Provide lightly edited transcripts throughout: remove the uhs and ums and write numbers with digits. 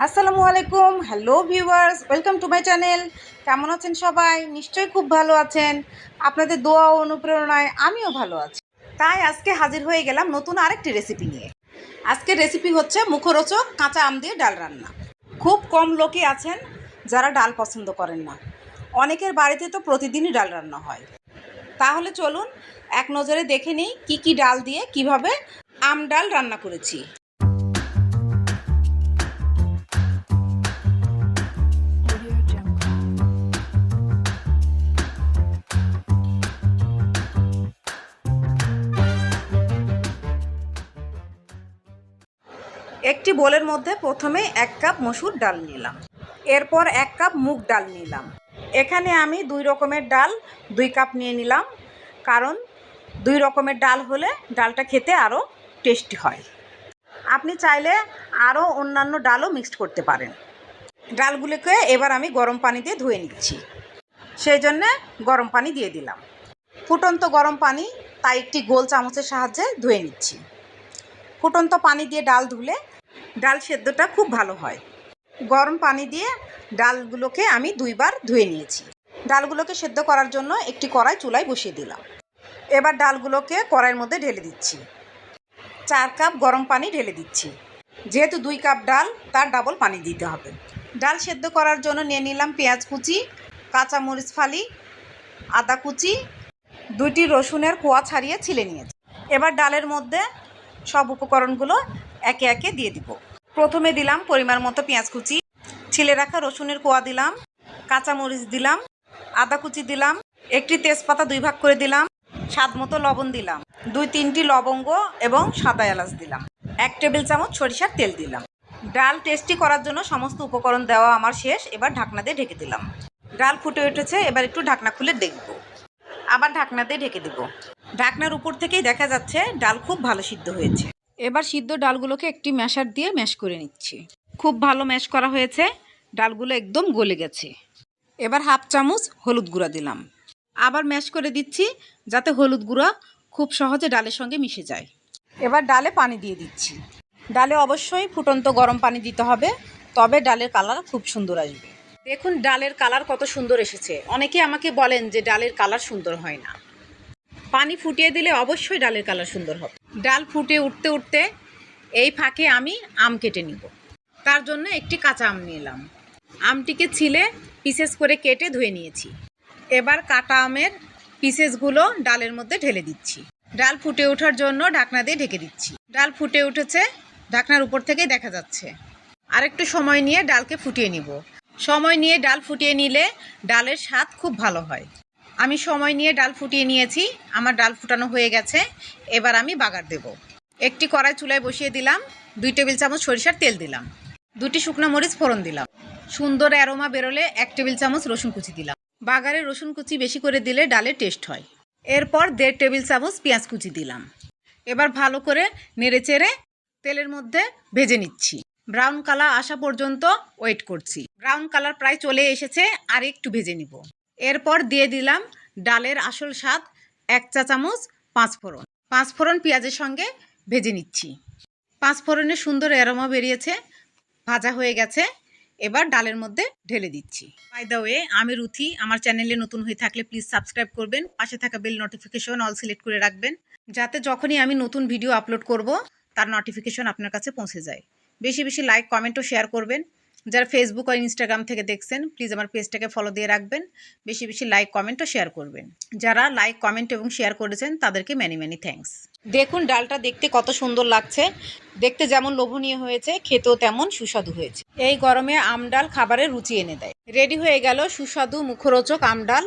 আসসালামু আলাইকুম, hello viewers, welcome to my channel. কেমন আছেন সবাই? নিশ্চয়ই খুব ভালো আছেন। আপনাদের দোয়া ও অনুপ্রেরণায় আমিও ভালো আছি। তাই আজকে হাজির হয়ে গেলাম নতুন আরেকটি রেসিপি নিয়ে। আজকের রেসিপি হচ্ছে মুখরোচক কাঁচা আম দিয়ে ডাল রান্না। খুব কম লোকই আছেন যারা ডাল পছন্দ করেন না। অনেকের বাড়িতে তো প্রতিদিনই ডাল রান্না হয়। তাহলে চলুন এক নজরে দেখে নিই কী কী ডাল দিয়ে কিভাবে আম ডাল রান্না করেছি। একটি বোলের মধ্যে প্রথমে 1 কাপ মসুর ডাল নিলাম, এরপর 1 কাপ মুগ ডাল নিলাম। এখানে আমি 2 রকমের ডাল 2 কাপ নিয়ে নিলাম, কারণ 2 রকমের ডাল হলে ডালটা খেতে আরও টেস্টি হয়। আপনি চাইলে আরও অন্যান্য ডালও মিক্সড করতে পারেন। ডালগুলোকে এবার আমি গরম পানি দিয়ে ধুয়ে নিচ্ছি, সেই জন্যে গরম পানি দিয়ে দিলাম। ফুটন্ত গরম পানি, তাই একটি গোল চামচের সাহায্যে ধুয়ে নিচ্ছি। ফুটন্ত পানি দিয়ে ডাল ধুলে ডাল সেদ্ধটা খুব ভালো হয়। গরম পানি দিয়ে ডালগুলোকে আমি 2 বার ধুয়ে নিয়েছি। ডালগুলোকে সেদ্ধ করার জন্য একটি কড়াই চুলায় বসিয়ে দিলাম। এবার ডালগুলোকে কড়াইয়ের মধ্যে ঢেলে দিচ্ছি। 4 কাপ গরম পানি ঢেলে দিচ্ছি। যেহেতু 2 কাপ ডাল, তার ডাবল পানি দিতে হবে। ডাল সেদ্ধ করার জন্য নিয়ে নিলাম পেঁয়াজ কুচি, কাঁচামরিচ ফালি, আদা কুচি, 2টি রসুনের কোয়া ছাড়িয়ে ছিলে নিয়েছি। এবার ডালের মধ্যে সব উপকরণগুলো একে একে দিয়ে দিব। প্রথমে দিলাম পরিমাণ মতো পেঁয়াজ কুচি, ছিলে রাখা রসুনের কোয়া দিলাম, কাঁচামরিচ দিলাম, আদা কুচি দিলাম, একটি তেজপাতা 2 ভাগ করে দিলাম, স্বাদ মতো লবণ দিলাম, 2-3টি লবঙ্গ এবং সাদা এলাচ দিলাম, 1 টেবিল চামচ সরিষার তেল দিলাম। ডাল টেস্টি করার জন্য সমস্ত উপকরণ দেওয়া আমার শেষ। এবার ঢাকনা দিয়ে ঢেকে দিলাম। ডাল ফুটে উঠেছে, এবার একটু ঢাকনা খুলে দেখব। আবার ঢাকনা দিয়ে ঢেকে দেব। ঢাকনার উপর থেকেই দেখা যাচ্ছে ডাল খুব ভালো সিদ্ধ হয়েছে। এবার সিদ্ধ ডালগুলোকে একটি ম্যাশার দিয়ে ম্যাশ করে নিচ্ছি। খুব ভালো ম্যাশ করা হয়েছে, ডালগুলো একদম গলে গেছে। এবার 1/2 চামচ হলুদ গুঁড়া দিলাম। আবার ম্যাশ করে দিচ্ছি, যাতে হলুদ গুঁড়া খুব সহজে ডালের সঙ্গে মিশে যায়। এবার ডালে পানি দিয়ে দিচ্ছি। ডালে অবশ্যই ফুটন্ত গরম পানি দিতে হবে, তবে ডালের কালার খুব সুন্দর আসবে। দেখুন ডালের কালার কত সুন্দর এসেছে। অনেকে আমাকে বলেন যে ডালের কালার সুন্দর হয় না। পানি ফুটিয়ে দিলে অবশ্যই ডালের কালার সুন্দর হবে। ডাল ফুটে উঠতে উঠতে এই ফাঁকে আমি আম কেটে নিব। তার জন্য একটি কাঁচা আম নিলাম। আমটিকে ছিলে পিসেস করে কেটে ধুয়ে নিয়েছি। এবার কাটা আমের পিসেসগুলো ডালের মধ্যে ঢেলে দিচ্ছি। ডাল ফুটে ওঠার জন্য ঢাকনা দিয়ে ঢেকে দিচ্ছি। ডাল ফুটে উঠেছে, ঢাকনার উপর থেকেই দেখা যাচ্ছে। আরেকটু সময় নিয়ে ডালকে ফুটিয়ে নিব। সময় নিয়ে ডাল ফুটিয়ে নিলে ডালের স্বাদ খুব ভালো হয়। আমি সময় নিয়ে ডাল ফুটিয়ে নিয়েছি। আমার ডাল ফুটানো হয়ে গেছে। এবার আমি বাগার দেব। একটি কড়াই চুলায় বসিয়ে দিলাম, 2 টেবিল চামচ সরিষার তেল দিলাম, 2টি শুকনো মরিচ ফোড়ন দিলাম, সুন্দর অ্যারোমা বেরোলে 1 টেবিল চামচ রসুন কুচি দিলাম। বাগারে রসুন কুচি বেশি করে দিলে ডালের টেস্ট হয়। এরপর 1.5 টেবিল চামচ পেঁয়াজ কুচি দিলাম। এবার ভালো করে নেড়েচেড়ে তেলের মধ্যে ভেজে নিচ্ছি। ব্রাউন কালার আসা পর্যন্ত ওয়েট করছি। ব্রাউন কালার প্রায় চলে এসেছে, আর একটু ভেজে নিব। এরপর দিয়ে দিলাম ডালের আসল স্বাদ 1 চা চামচ পাঁচফোড়ন। পাঁচফোড়ন পেঁয়াজের সঙ্গে ভেজে নিচ্ছি। পাঁচফোড়নের সুন্দর অ্যারোমা বেরিয়েছে, ভাজা হয়ে গেছে। এবার ডালের মধ্যে ঢেলে দিচ্ছি। বাই দ্য ওয়ে, আমি রুথি। আমার চ্যানেলে নতুন হয়ে থাকলে প্লিজ সাবস্ক্রাইব করবেন। পাশে থাকা বেল নোটিফিকেশন অল সিলেক্ট করে রাখবেন, যাতে যখনই আমি নতুন ভিডিও আপলোড করব তার নোটিফিকেশন আপনার কাছে পৌঁছে যায়। বেশি বেশি লাইক, কমেন্ট ও শেয়ার করবেন। যারা ফেসবুক আর ইনস্টাগ্রাম থেকে দেখছেন, প্লিজ আমার পেজটাকে ফলো দিয়ে রাখবেন। বেশি বেশি লাইক, কমেন্ট ও শেয়ার করবেন। যারা লাইক, কমেন্ট এবং শেয়ার করেছেন তাদেরকে মেনি মেনি থ্যাঙ্কস। দেখুন ডালটা দেখতে কত সুন্দর লাগছে। দেখতে যেমন লোভনীয় হয়েছে, খেতেও তেমন সুস্বাদু হয়েছে। এই গরমে আম ডাল খাবারের রুচি এনে দেয়। রেডি হয়ে গেল সুস্বাদু মুখরোচক আম ডাল।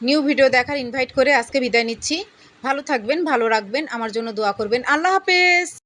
নিউ ভিডিও দেখার ইনভাইট করে আজকে বিদায় নিচ্ছি। ভালো থাকবেন, ভালো রাখবেন, আমার জন্য দোয়া করবেন। আল্লাহ হাফেজ।